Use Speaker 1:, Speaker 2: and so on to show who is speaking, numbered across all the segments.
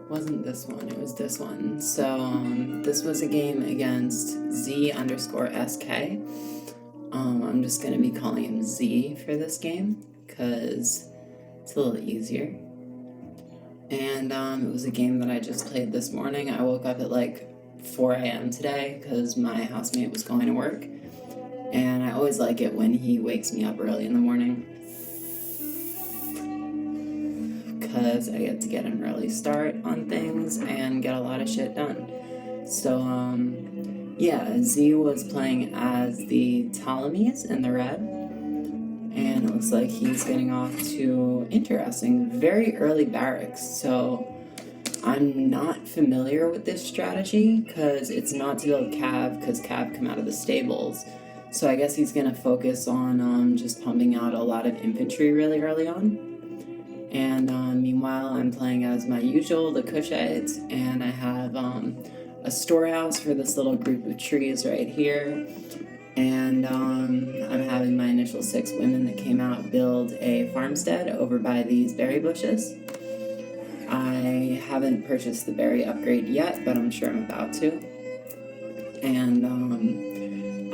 Speaker 1: Wasn't this one, it was this one. So, this was a game against Z_SK. I'm just gonna be calling him Z for this game, because it's a little easier. And, it was a game that I just played this morning. I woke up at like 4 a.m. today, because my housemate was going to work. And I always like it when he wakes me up early in the morning, because I get to get an early start on things and get a lot of shit done. So, yeah, Z was playing as the Ptolemies in the red, and it looks like he's getting off to interesting, very early barracks. So I'm not familiar with this strategy, because it's not to build Cav, because Cav come out of the stables. So I guess he's going to focus on just pumping out a lot of infantry really early on. And meanwhile, I'm playing as my usual, the Cushites, and I have a storehouse for this little group of trees right here. And I'm having my initial 6 women that came out build a farmstead over by these berry bushes. I haven't purchased the berry upgrade yet, but I'm sure I'm about to. And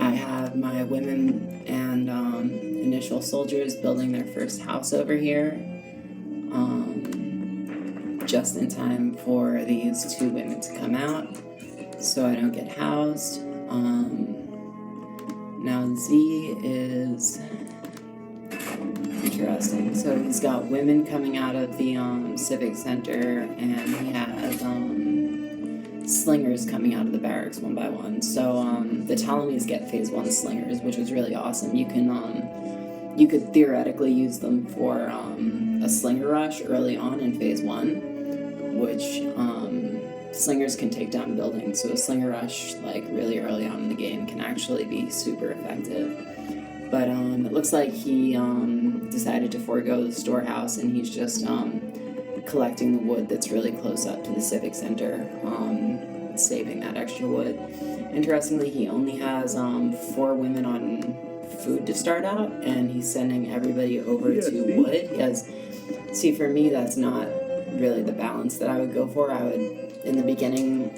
Speaker 1: I have my women and initial soldiers building their first house over here, just in time for these 2 women to come out, so I don't get housed. Now Z is interesting. So he's got women coming out of the civic center, and he has slingers coming out of the barracks one by one. So the Ptolemies get phase 1 slingers, which is really awesome. You you could theoretically use them for a slinger rush early on in phase 1, which slingers can take down buildings. So a slinger rush, like really early on in the game, can actually be super effective. But it looks like he decided to forego the storehouse, and he's just collecting the wood that's really close up to the civic center, saving that extra wood. Interestingly, he only has 4 women on food to start out, and he's sending everybody over to wood. See, for me, that's not really the balance that I would go for. I would, in the beginning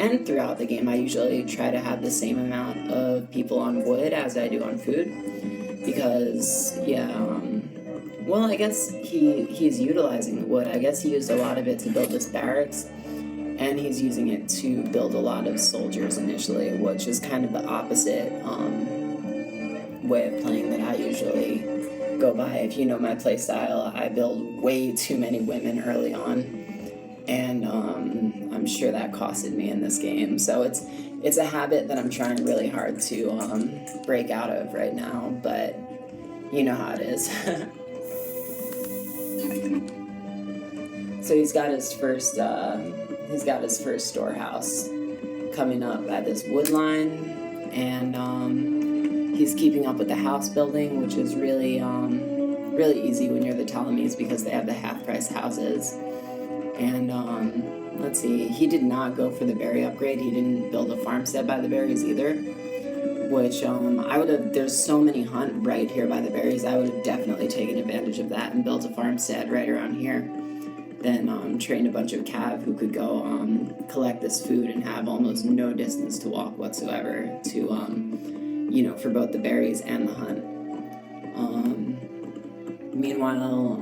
Speaker 1: and throughout the game, I usually try to have the same amount of people on wood as I do on food, because, well, I guess he's utilizing the wood. I guess he used a lot of it to build this barracks, and he's using it to build a lot of soldiers initially, which is kind of the opposite way of playing that I usually go by. If you know my play style, I build way too many women early on, and I'm sure that costed me in this game. So it's a habit that I'm trying really hard to break out of right now, but you know how it is. So he's got his first storehouse coming up at this wood line, and he's keeping up with the house building, which is really easy when you're the Ptolemies, because they have the half-price houses. And let's see, he did not go for the berry upgrade. He didn't build a farmstead by the berries either, which I would have. There's so many hunt right here by the berries. I would have definitely taken advantage of that and built a farmstead right around here. Then trained a bunch of cav who could go collect this food and have almost no distance to walk whatsoever to for both the berries and the hunt. Meanwhile,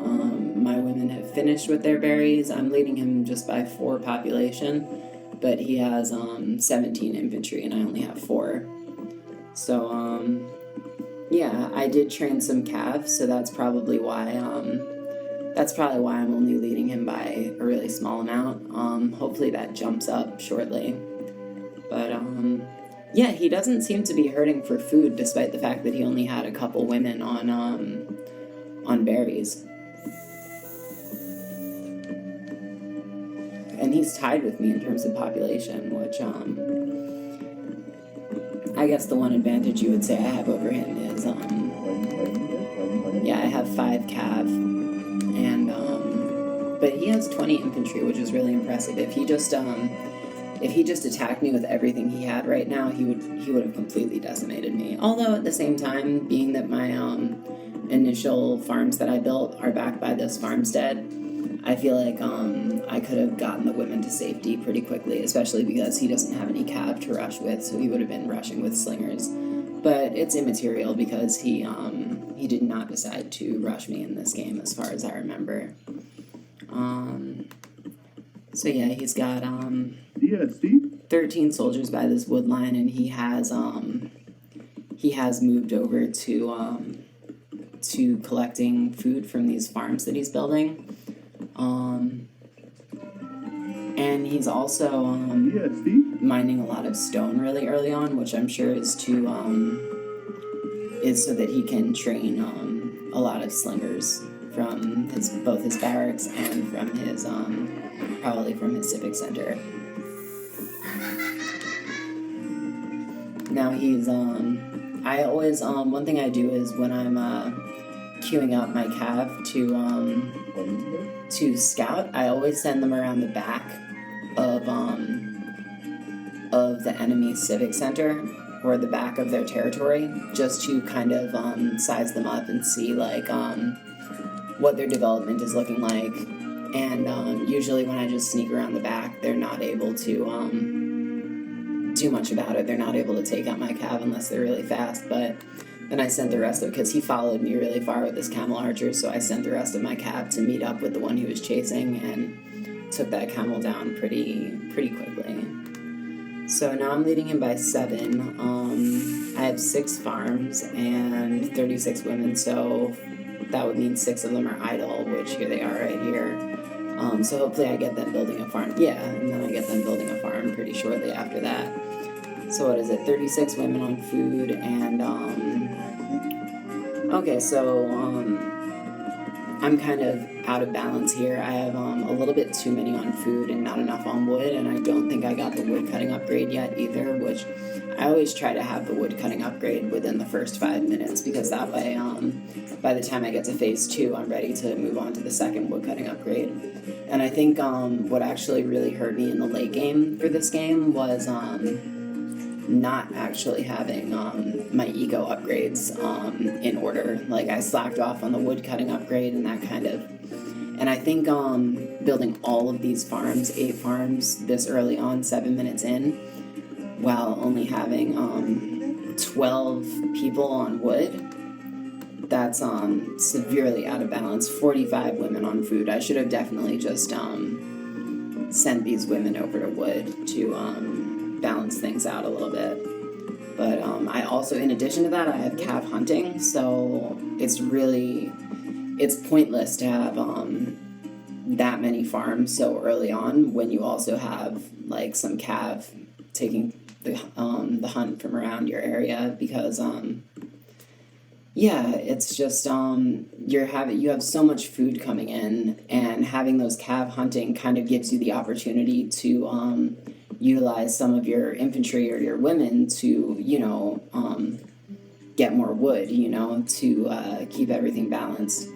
Speaker 1: my women have finished with their berries. I'm leading him just by 4 population, but he has 17 infantry and I only have 4. So yeah, I did train some calves, so that's probably why I'm only leading him by a really small amount. Hopefully that jumps up shortly. But yeah, he doesn't seem to be hurting for food, despite the fact that he only had a couple women on berries. And he's tied with me in terms of population, which I guess the one advantage you would say I have over him is I have 5 cav, and but he has 20 infantry, which is really impressive. If he just if he just attacked me with everything he had right now, he would have completely decimated me. Although at the same time, being that my initial farms that I built are backed by this farmstead, I feel like I could have gotten the women to safety pretty quickly, especially because he doesn't have any cav to rush with, so he would have been rushing with slingers. But it's immaterial because he did not decide to rush me in this game, as far as I remember. So yeah, he's got 13 soldiers by this wood line, and he has moved over to collecting food from these farms that he's building. And he's also mining a lot of stone really early on, which I'm sure is so that he can train a lot of slingers from both his barracks and from his probably from his civic center. Now he's I always one thing I do is when I'm queuing up my cav to scout, I always send them around the back of the enemy civic center or the back of their territory, just to kind of size them up and see like what their development is looking like. And usually when I just sneak around the back, they're not able to do much about it. They're not able to take out my cav unless they're really fast. But then I sent the rest of, because he followed me really far with this camel archer, so I sent the rest of my cav to meet up with the one he was chasing and took that camel down pretty quickly. So now I'm leading him by 7. I have 6 farms and 36 women, so that would mean 6 of them are idle, which here they are right here. So hopefully I get them building a farm. Yeah, and then I get them building a farm pretty shortly after that. So what is it? 36 women on food and okay, so I'm kind of out of balance here. I have a little bit too many on food and not enough on wood, and I don't think I got the wood cutting upgrade yet either, which I always try to have the wood cutting upgrade within the first 5 minutes, because that way by the time I get to phase 2, I'm ready to move on to the second wood cutting upgrade. And I think what actually really hurt me in the late game for this game was not actually having my eco upgrades in order. Like, I slacked off on the wood cutting upgrade and that kind of. And I think building all of these farms, 8 farms this early on, 7 minutes in, while only having 12 people on wood, that's severely out of balance. 45 women on food. I should have definitely just sent these women over to wood to balance things out a little bit. But I also, in addition to that, I have cav hunting, so it's pointless to have that many farms so early on when you also have like some cav taking the hunt from around your area, because yeah, it's just you have so much food coming in, and having those cav hunting kind of gives you the opportunity to utilize some of your infantry or your women to, get more wood, to keep everything balanced.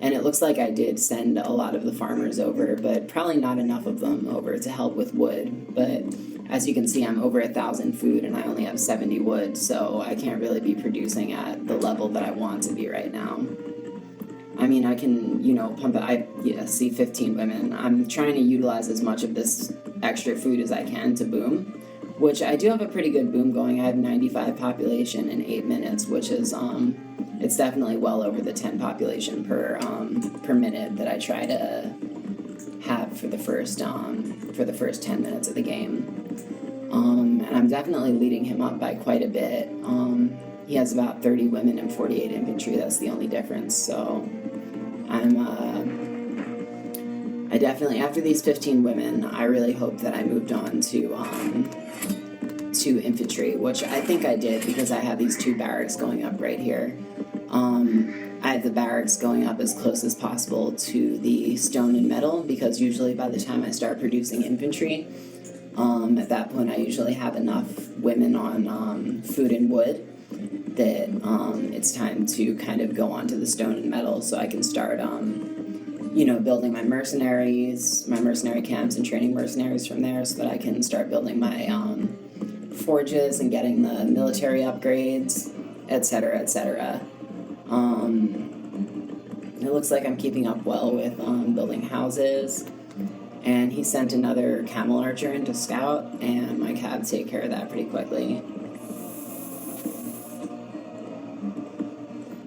Speaker 1: And it looks like I did send a lot of the farmers over, but probably not enough of them over to help with wood. But as you can see, I'm over 1,000 food and I only have 70 wood, so I can't really be producing at the level that I want to be right now. I mean, I can, pump it. See 15 women. I'm trying to utilize as much of this extra food as I can to boom, which I do have a pretty good boom going. I have 95 population in 8 minutes, which is, it's definitely well over the 10 population per minute that I try to have for the first 10 minutes of the game. And I'm definitely leading him up by quite a bit. He has about 30 women and 48 infantry. That's the only difference. So I definitely, after these 15 women, I really hope that I moved on to infantry, which I think I did, because I have these 2 barracks going up right here. I have the barracks going up as close as possible to the stone and metal, because usually by the time I start producing infantry, at that point I usually have enough women on food and wood that it's time to kind of go on to the stone and metal, so I can start you know, building my mercenary camps and training mercenaries from there so that I can start building my forges and getting the military upgrades, etc., etc. It looks like I'm keeping up well with building houses. And he sent another camel archer in to scout, and my cab take care of that pretty quickly.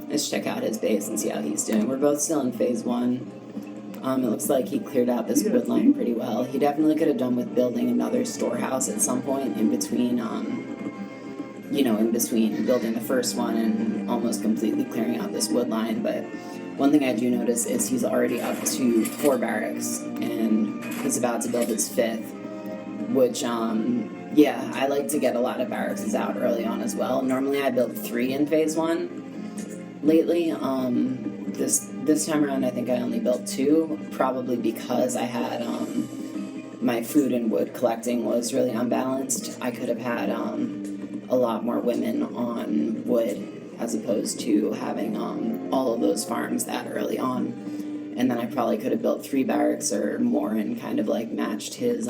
Speaker 1: Let's check out his base and see how he's doing. We're both still in phase 1. It looks like he cleared out this wood line pretty well. He definitely could have done with building another storehouse at some point in between, in between building the first one and almost completely clearing out this wood line. But one thing I do notice is he's already up to 4 barracks, and he's about to build his 5th, which, I like to get a lot of barracks out early on as well. Normally I build 3 in phase 1. Lately, this time around I think I only built 2, probably because I had, my food and wood collecting was really unbalanced. I could have had, a lot more women on wood as opposed to having all of those farms that early on. And then I probably could have built 3 barracks or more and kind of like matched his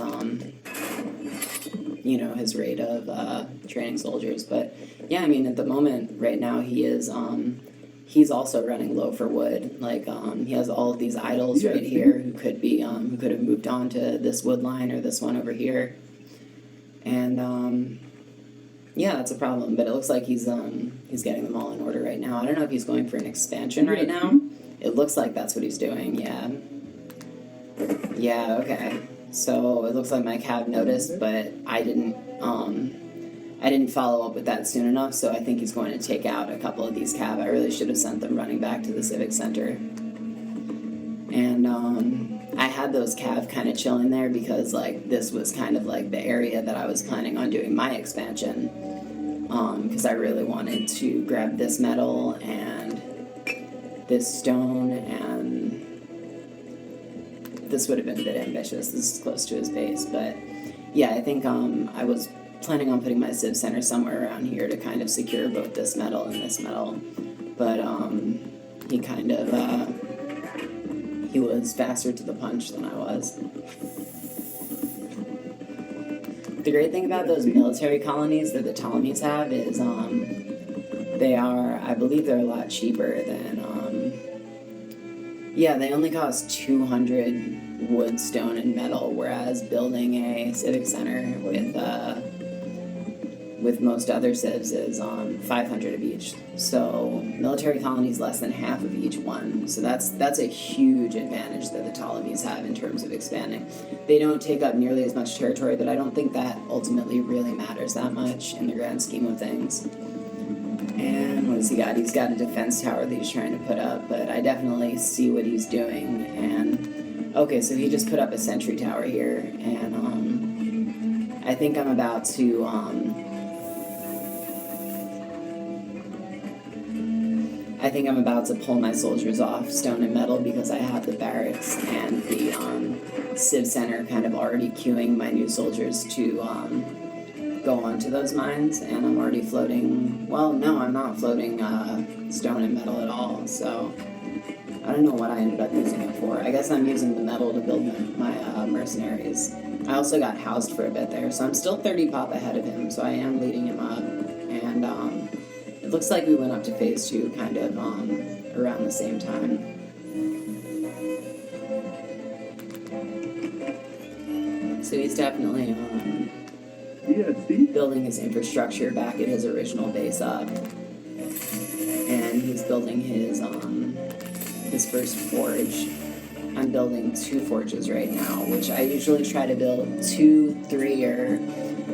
Speaker 1: his rate of training soldiers. But yeah, I mean, at the moment right now he is he's also running low for wood. Like he has all of these idols right here who could have moved on to this wood line or this one over here. And yeah, that's a problem, but it looks like he's getting them all in order right now. I don't know if he's going for an expansion right now. It looks like that's what he's doing, yeah. Yeah, okay. So it looks like my cab noticed, but I didn't follow up with that soon enough, so I think he's going to take out a couple of these cab. I really should have sent them running back to the Civic Center. And I had those cav kind of chilling there because like this was kind of like the area that I was planning on doing my expansion, because I really wanted to grab this metal and this stone, and this would have been a bit ambitious. This is close to his base, but yeah, I think I was planning on putting my Civ Center somewhere around here to kind of secure both this metal and this metal, but he kind of he was faster to the punch than I was. The great thing about those military colonies that the Ptolemies have is I believe they're a lot cheaper than, they only cost 200 wood, stone, and metal, whereas building a civic center with most other civs is 500 of each. So military colonies less than half of each one. So that's a huge advantage that the Ptolemies have in terms of expanding. They don't take up nearly as much territory, but I don't think that ultimately really matters that much in the grand scheme of things. And what has he got? He's got a defense tower that he's trying to put up, but I definitely see what he's doing. And okay, so he just put up a sentry tower here, and I think I'm about to pull my soldiers off stone and metal because I have the barracks and the Civ Center kind of already queuing my new soldiers to go onto those mines, and I'm already floating, well, no, I'm not floating stone and metal at all, so I don't know what I ended up using it for. I guess I'm using the metal to build my mercenaries. I also got housed for a bit there, so I'm still 30 pop ahead of him, so I am leading him up, and it looks like we went up to phase 2 kind of around the same time. So he's definitely building his infrastructure back at his original base up, and he's building his first forge. I'm building 2 forges right now, which I usually try to build 2, 3, or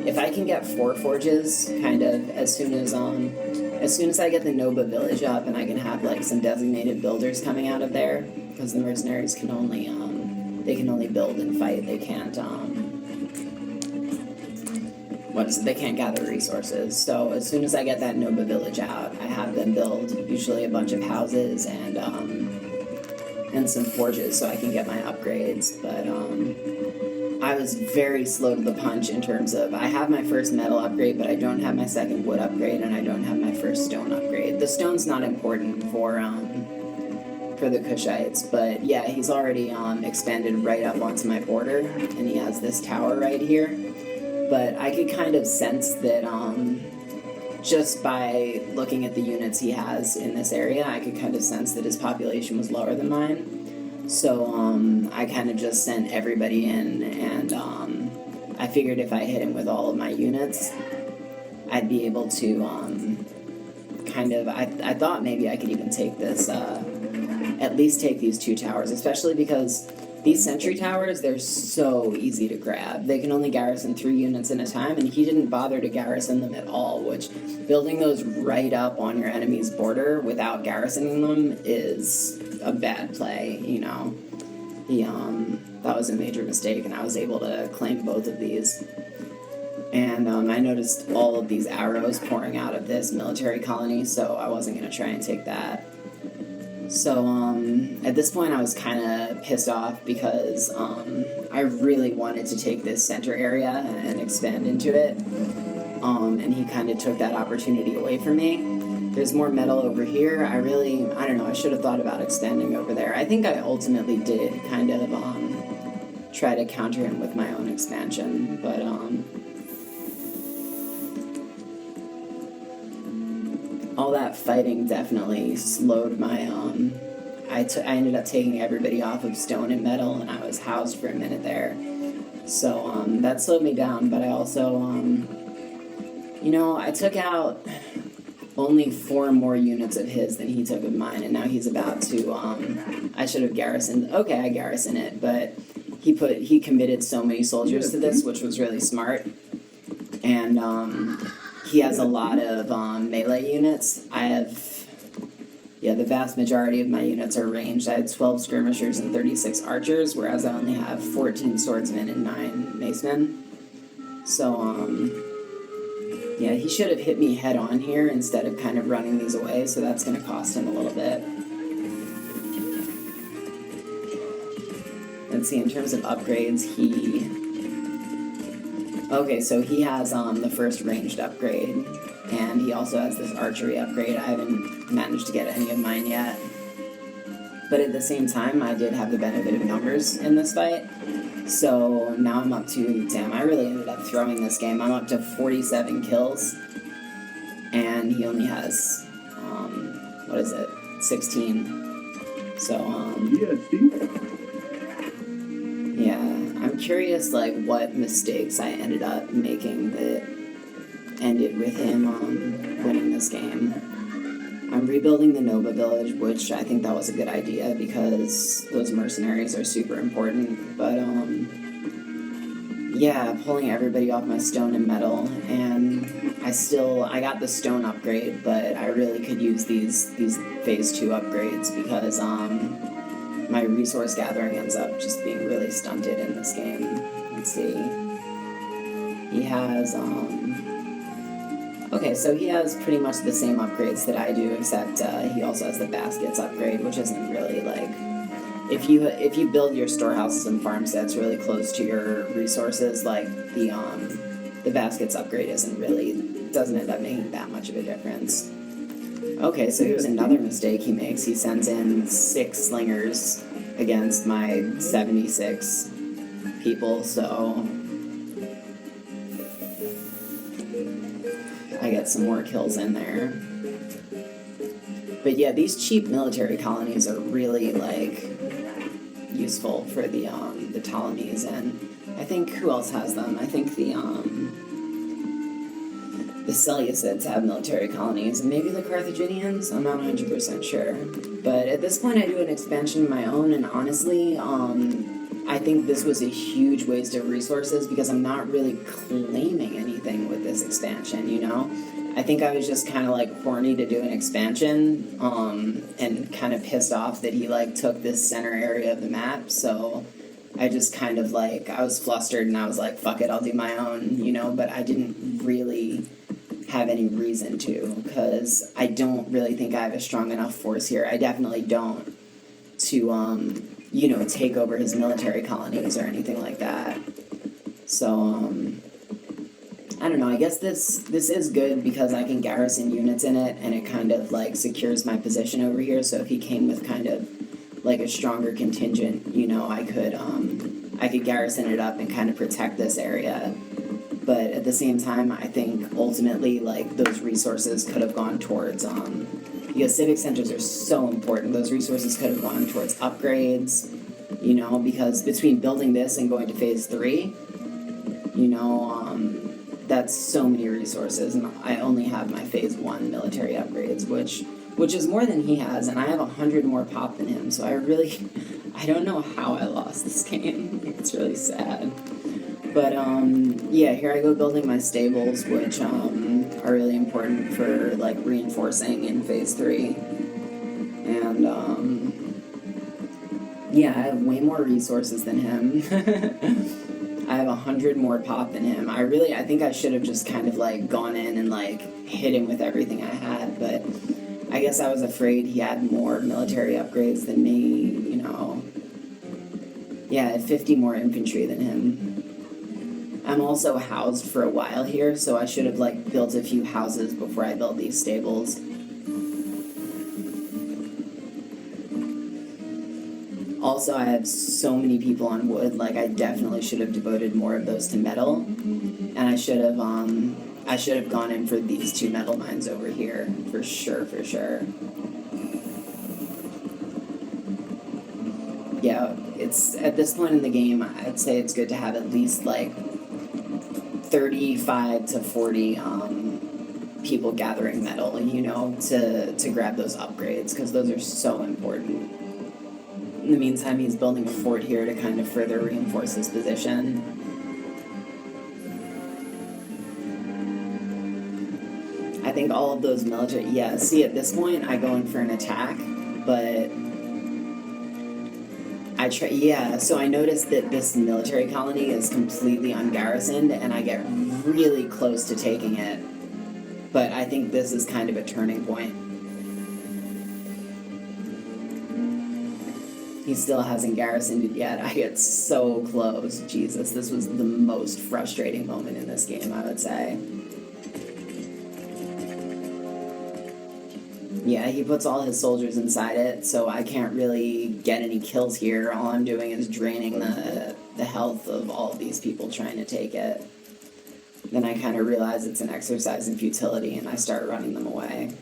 Speaker 1: if I can get 4 forges kind of as soon as I get the Noba village up and I can have like some designated builders coming out of there, because the mercenaries can only build and fight. They can't they can't gather resources. So as soon as I get that Noba village out, I have them build usually a bunch of houses and some forges so I can get my upgrades. But I was very slow to the punch in terms of I have my first metal upgrade, but I don't have my second wood upgrade, and I don't have my first stone upgrade. The stone's not important for for the Kushites, but yeah, he's already expanded right up onto my border, and he has this tower right here. But I could kind of sense that just by looking at the units he has in this area, I could kind of sense that his population was lower than mine. So I kind of just sent everybody in, and I figured if I hit him with all of my units, I'd be able to I thought maybe I could even take this, at least take these 2 towers, especially because these sentry towers, they're so easy to grab. They can only garrison 3 units at a time, and he didn't bother to garrison them at all, which building those right up on your enemy's border without garrisoning them is a bad play, you know. That was a major mistake, and I was able to claim both of these. And I noticed all of these arrows pouring out of this military colony, so I wasn't going to try and take that. So at this point I was kind of pissed off because I really wanted to take this center area and expand into it, and he kind of took that opportunity away from me. There's more metal over here. I don't know, I should have thought about expanding over there. I think I ultimately did kind of try to counter him with my own expansion, but all that fighting definitely slowed my, I ended up taking everybody off of stone and metal, and I was housed for a minute there. So, that slowed me down, but I also, you know, I took out only 4 more units of his than he took of mine, and now he's about to, I should have garrisoned, okay, I garrison it, but he committed so many soldiers to this, which was really smart, and, he has a lot of melee units. I have, the vast majority of my units are ranged. I had 12 skirmishers and 36 archers, whereas I only have 14 swordsmen and 9 macemen. So, yeah, he should have hit me head on here instead of kind of running these away, so that's going to cost him a little bit. Let's see, in terms of upgrades, okay, so he has the first ranged upgrade, and he also has this archery upgrade. I haven't managed to get any of mine yet. But at the same time, I did have the benefit of numbers in this fight. So now I'm up to, damn, I really ended up throwing this game. I'm up to 47 kills, and he only has, 16. So, yeah, I'm curious, like, what mistakes I ended up making that ended with him winning this game. I'm rebuilding the Nova village, which I think that was a good idea because those mercenaries are super important, but, yeah, pulling everybody off my stone and metal, and I got the stone upgrade, but I really could use these phase 2 upgrades because, my resource gathering ends up just being really stunted in this game. Let's see. He has, okay, so he has pretty much the same upgrades that I do, except he also has the baskets upgrade, which isn't really, like, if you build your storehouses and farm sets really close to your resources, like, the baskets upgrade doesn't end up making that much of a difference. Okay, so here's another mistake he makes. He sends in 6 slingers against my 76 people, so I get some more kills in there. But yeah, these cheap military colonies are really, like, useful for the Ptolemies, and I think, who else has them? I think the Seleucids have military colonies, and maybe the Carthaginians? I'm not 100% sure. But at this point I do an expansion of my own, and honestly, I think this was a huge waste of resources because I'm not really claiming anything with this expansion, you know? I think I was just kind of, like, horny to do an expansion, and kind of pissed off that he, like, took this center area of the map, so I just kind of, like, I was flustered and I was like, fuck it, I'll do my own, you know? But I didn't really have any reason to, because I don't really think I have a strong enough force here. I definitely don't to, you know, take over his military colonies or anything like that. So, I don't know, I guess this is good because I can garrison units in it, and it kind of, like, secures my position over here, so if he came with kind of like a stronger contingent, you know, I could garrison it up and kind of protect this area. But at the same time, I think ultimately, like, those resources could have gone towards, because civic centers are so important, those resources could have gone towards upgrades, you know, because between building this and going to phase 3, you know, that's so many resources, and I only have my phase 1 military upgrades, which is more than he has, and I have 100 more pop than him, so I don't know how I lost this game. It's really sad. But, yeah, here I go building my stables, which, are really important for, like, reinforcing in phase 3. And, yeah, I have way more resources than him. I have 100 more pop than him. I think I should have just kind of, like, gone in and, like, hit him with everything I had, but I guess I was afraid he had more military upgrades than me, you know. Yeah, I have 50 more infantry than him. I'm also housed for a while here, so I should have, like, built a few houses before I built these stables. Also, I have so many people on wood, like, I definitely should have devoted more of those to metal, and I should have gone in for these 2 metal mines over here, for sure. Yeah, it's, at this point in the game, I'd say it's good to have at least, like, 35 to 40 people gathering metal, you know, to grab those upgrades, because those are so important. In the meantime, he's building a fort here to kind of further reinforce his position. I think all of those military... Yeah, see, at this point, I go in for an attack, but... Yeah, so I noticed that this military colony is completely ungarrisoned, and I get really close to taking it. But I think this is kind of a turning point. He still hasn't garrisoned it yet. I get so close. Jesus, this was the most frustrating moment in this game, I would say. Yeah, he puts all his soldiers inside it, so I can't really get any kills here. All I'm doing is draining the health of all of these people trying to take it. Then I kind of realize it's an exercise in futility, and I start running them away.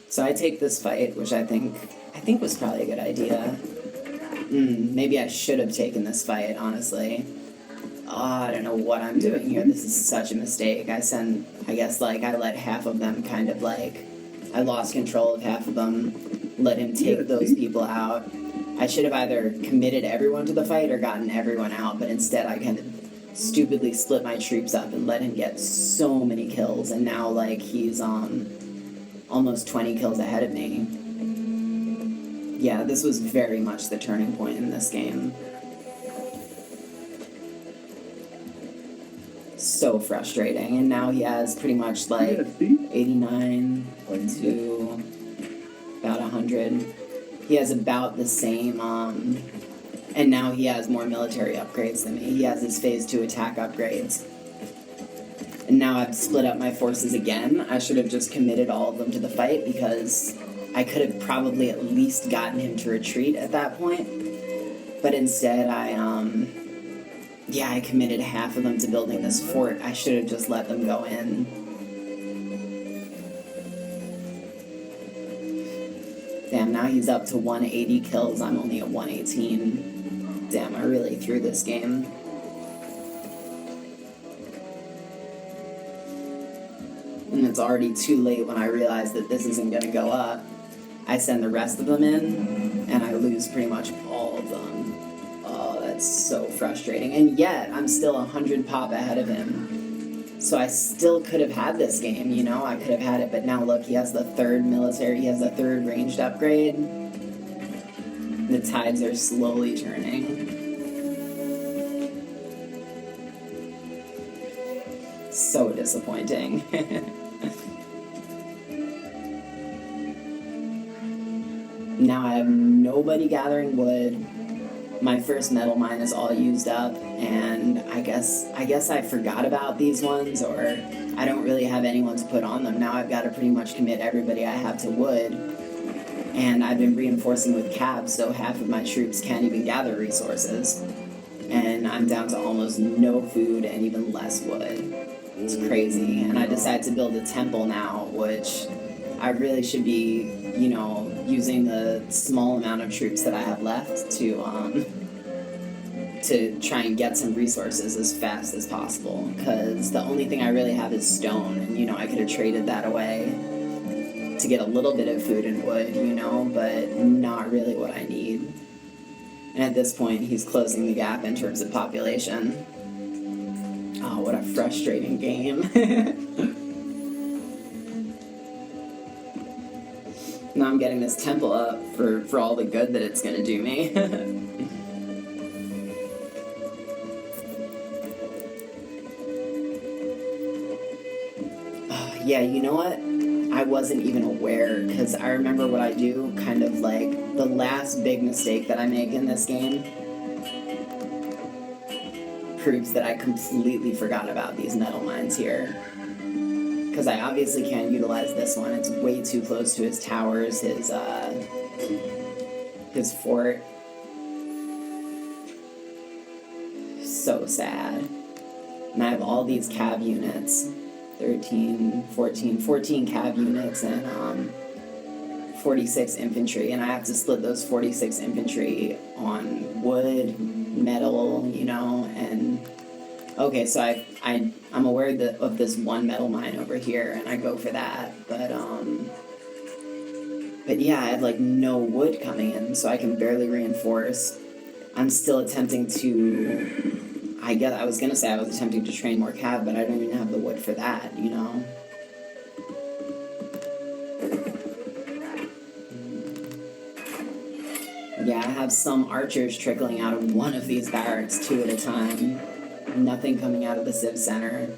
Speaker 1: So I take this fight, which I think was probably a good idea. Maybe I should have taken this fight, honestly. Oh, I don't know what I'm doing here. This is such a mistake. I let half of them kind of, like, I lost control of half of them, let him take those people out. I should have either committed everyone to the fight or gotten everyone out, but instead I kind of stupidly split my troops up and let him get so many kills, and now, like, he's, almost 20 kills ahead of me. Yeah, this was very much the turning point in this game. So frustrating, and now he has pretty much, like, 89 to about 100. He has about the same, and now he has more military upgrades than me. He has his phase 2 attack upgrades. And now I've split up my forces again. I should have just committed all of them to the fight, because I could have probably at least gotten him to retreat at that point. But instead, I committed half of them to building this fort. I should have just let them go in. Damn, now he's up to 180 kills. I'm only at 118. Damn, I really threw this game. And it's already too late when I realize that this isn't going to go up. I send the rest of them in, and I lose pretty much all of them. Oh, that's so frustrating. And yet, I'm still 100 pop ahead of him. So I still could have had this game, you know? I could have had it, but now look, he has the 3rd military, he has the 3rd ranged upgrade. The tides are slowly turning. So disappointing. Now I have nobody gathering wood. my first metal mine is all used up, and I guess I forgot about these ones, or I don't really have anyone to put on them. Now I've got to pretty much commit everybody I have to wood, and I've been reinforcing with cabs, so half of my troops can't even gather resources, and I'm down to almost no food and even less wood. It's crazy. And I decided to build a temple now, which I really should be, you know, using the small amount of troops that I have left to try and get some resources as fast as possible, because the only thing I really have is stone, and, you know, I could have traded that away to get a little bit of food and wood, you know, but not really what I need. And at this point, he's closing the gap in terms of population. Oh, what a frustrating game. Now I'm getting this temple up for all the good that it's gonna do me. Yeah, you know what? I wasn't even aware, because I remember what I do, kind of like the last big mistake that I make in this game proves that I completely forgot about these metal mines here. Because I obviously can't utilize this one. It's way too close to his towers, his fort. So sad. And I have all these cab units. 14 cab units and 46 infantry, and I have to split those 46 infantry on wood, metal, you know, and okay, so I'm aware of this one metal mine over here, and I go for that, but yeah, I have like no wood coming in, so I can barely reinforce. I'm still attempting to, I was gonna say I was attempting to train more cab, but I don't even have the wood for that, you know? Yeah, I have some archers trickling out of one of these barracks, 2 at a time. Nothing coming out of the Civ Center.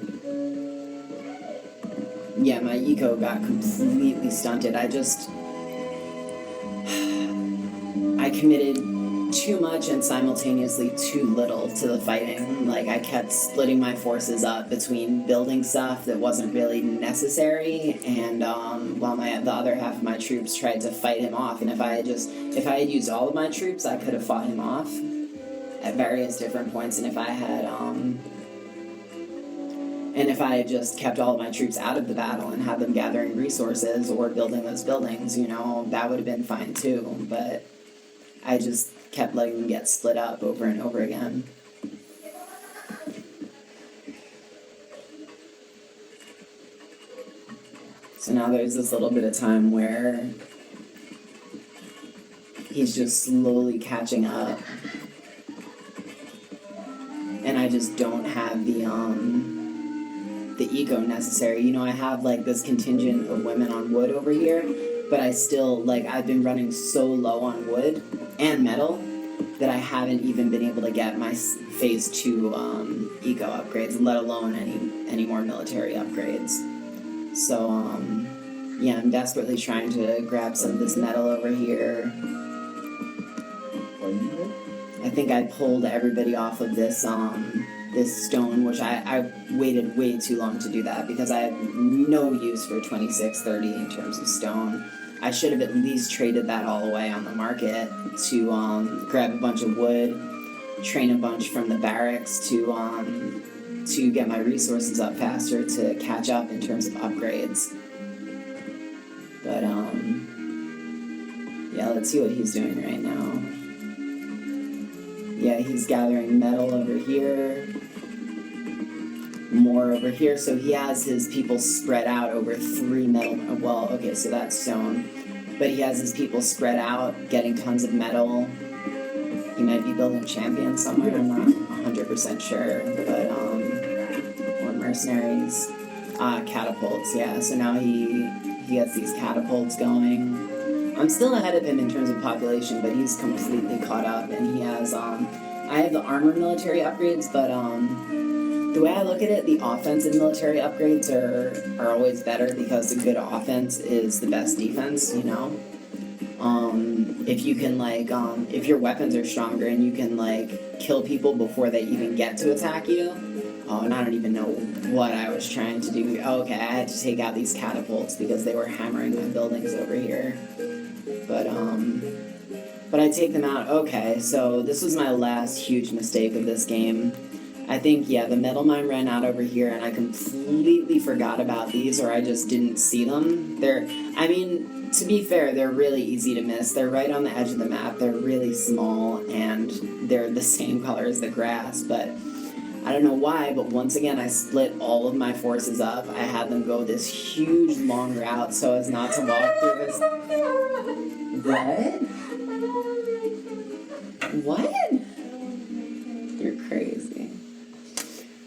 Speaker 1: Yeah, my eco got completely stunted. I committed too much and simultaneously too little to the fighting. Like, I kept splitting my forces up between building stuff that wasn't really necessary, and while the other half of my troops tried to fight him off. And if I had used all of my troops, I could have fought him off at various different points. And if I had just kept all of my troops out of the battle and had them gathering resources or building those buildings, you know, that would have been fine too. But I just kept letting them get split up over and over again. So now there's this little bit of time where he's just slowly catching up, and I just don't have the eco necessary. You know, I have like this contingent of women on wood over here, but I still, like, I've been running so low on wood and metal that I haven't even been able to get my phase 2 eco upgrades, let alone any more military upgrades. So yeah, I'm desperately trying to grab some of this metal over here. I think I pulled everybody off of this this stone, which I waited way too long to do that, because I have no use for 2630 in terms of stone. I should have at least traded that all away on the market to grab a bunch of wood, train a bunch from the barracks to get my resources up faster to catch up in terms of upgrades. But yeah, let's see what he's doing right now. Yeah, he's gathering metal over here, more over here, so he has his people spread out over 3 metal, well, okay, so that's stone, but he has his people spread out, getting tons of metal. He might be building champions somewhere, I'm not 100% sure, but, or mercenaries, catapults, yeah, so now he gets these catapults going. I'm still ahead of him in terms of population, but he's completely caught up, and he has, I have the armor military upgrades, but, the way I look at it, the offensive military upgrades are always better, because a good offense is the best defense, you know? if you can, like, if your weapons are stronger and you can, like, kill people before they even get to attack you. Oh, and I don't even know what I was trying to do. Oh, okay, I had to take out these catapults because they were hammering my buildings over here. But I take them out. Okay, so this was my last huge mistake of this game. I think, yeah, the metal mine ran out over here, and I completely forgot about these, or I just didn't see them. I mean, to be fair, they're really easy to miss. They're right on the edge of the map. They're really small, and they're the same color as the grass, but I don't know why, but once again, I split all of my forces up. I had them go this huge, long route so as not to walk through this... What? What? You're crazy.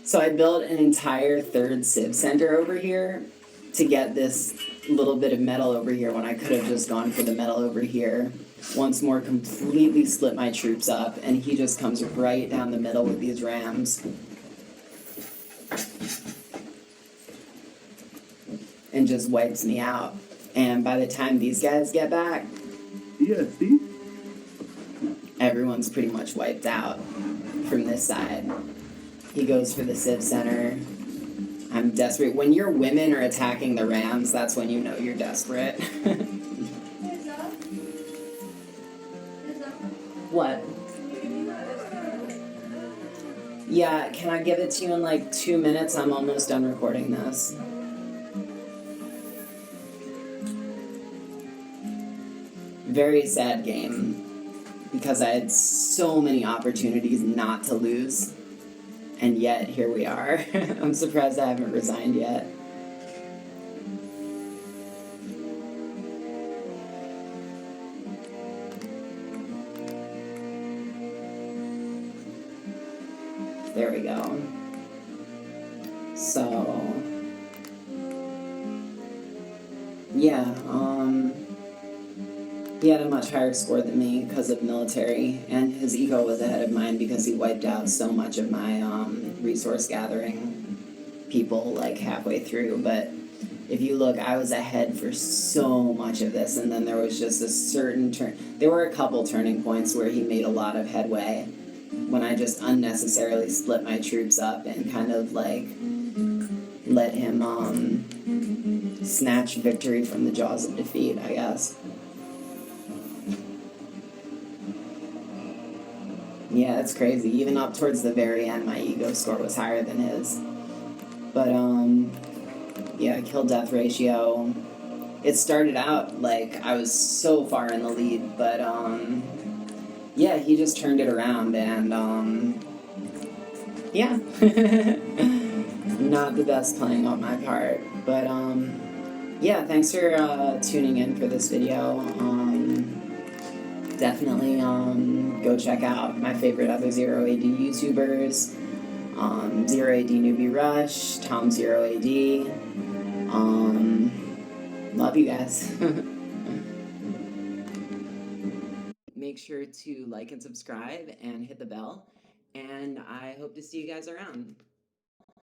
Speaker 1: So I built an entire third civ center over here to get this little bit of metal over here when I could have just gone for the metal over here. Once more, completely split my troops up, and he just comes right down the middle with these rams. And just wipes me out. And by the time these guys get back,
Speaker 2: Yeah, see?
Speaker 1: everyone's pretty much wiped out from this side. He goes for the civ center. I'm desperate. When your women are attacking the rams, that's when you know you're desperate. What? Yeah, can I give it to you in like 2 minutes? I'm almost done recording this. Very sad game, because I had so many opportunities not to lose, and yet here we are. I'm surprised I haven't resigned yet. There we go. So, yeah, he had a much higher score than me because of military, and his ego was ahead of mine because he wiped out so much of my resource gathering people like halfway through. But if you look, I was ahead for so much of this, and then there was just a certain there were a couple turning points where he made a lot of headway when I just unnecessarily split my troops up and kind of like let him snatch victory from the jaws of defeat, I guess. Yeah, it's crazy. Even up towards the very end, my ego score was higher than his. But, yeah, kill-death ratio. It started out like I was so far in the lead, but, yeah, he just turned it around, and, yeah. Not the best playing on my part, but, yeah, thanks for, tuning in for this video. Definitely go check out my favorite other 0AD YouTubers, 0AD Newbie Rush, Tom 0AD. Love you guys. Make sure to like and subscribe and hit the bell, and I hope to see you guys around.